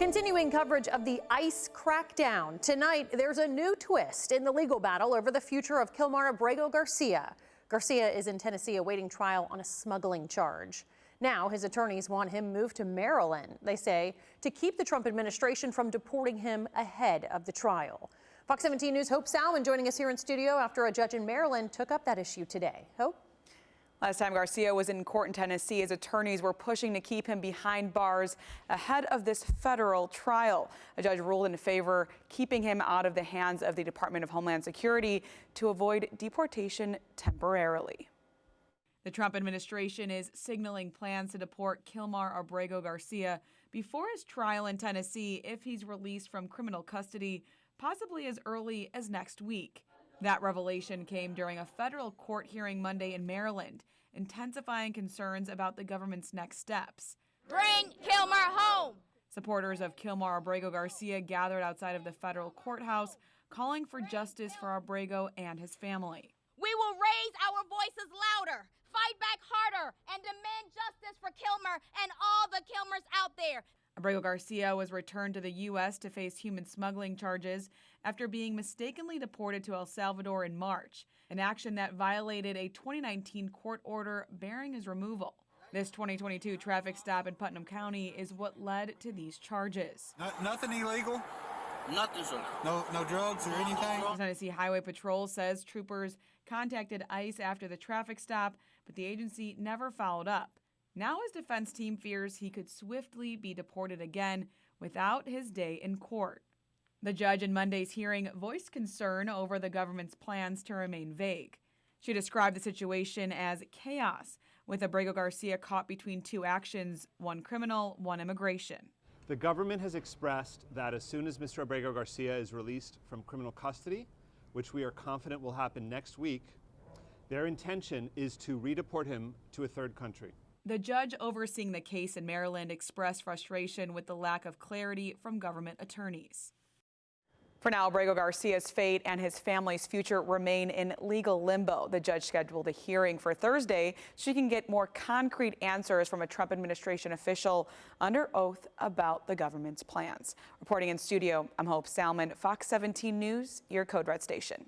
Continuing coverage of the ICE crackdown. Tonight, there's a new twist in the legal battle over the future of Kilmar Abrego Garcia. Garcia is in Tennessee awaiting trial on a smuggling charge. Now, his attorneys want him moved to Maryland, they say, to keep the Trump administration from deporting him ahead of the trial. Fox 17 News' Hope Salmon joining us here in studio after a judge in Maryland took up that issue today. Hope? Last time Garcia was in court in Tennessee, his attorneys were pushing to keep him behind bars ahead of this federal trial. A judge ruled in favor, keeping him out of the hands of the Department of Homeland Security to avoid deportation temporarily. The Trump administration is signaling plans to deport Kilmar Abrego Garcia before his trial in Tennessee if he's released from criminal custody, possibly as early as next week. That revelation came during a federal court hearing Monday in Maryland, intensifying concerns about the government's next steps. Bring Kilmar home! Supporters of Kilmar Abrego Garcia gathered outside of the federal courthouse, calling for justice for Abrego and his family. We will raise our voices louder, fight back harder, and demand justice for Kilmar and all the Kilmars out there. Abrego Garcia was returned to the U.S. to face human smuggling charges after being mistakenly deported to El Salvador in March, an action that violated a 2019 court order bearing his removal. This 2022 traffic stop in Putnam County is what led to these charges. Nothing illegal? Nothing, sir. No drugs or anything? The Tennessee Highway Patrol says troopers contacted ICE after the traffic stop, but the agency never followed up. Now his defense team fears he could swiftly be deported again without his day in court. The judge in Monday's hearing voiced concern over the government's plans to remain vague. She described the situation as chaos, with Abrego Garcia caught between two actions, one criminal, one immigration. The government has expressed that as soon as Mr. Abrego Garcia is released from criminal custody, which we are confident will happen next week, their intention is to redeport him to a third country. The judge overseeing the case in Maryland expressed frustration with the lack of clarity from government attorneys. For now, Abrego Garcia's fate and his family's future remain in legal limbo. The judge scheduled a hearing for Thursday so she can get more concrete answers from a Trump administration official under oath about the government's plans. Reporting in studio, I'm Hope Salmon, Fox 17 News, your Code Red station.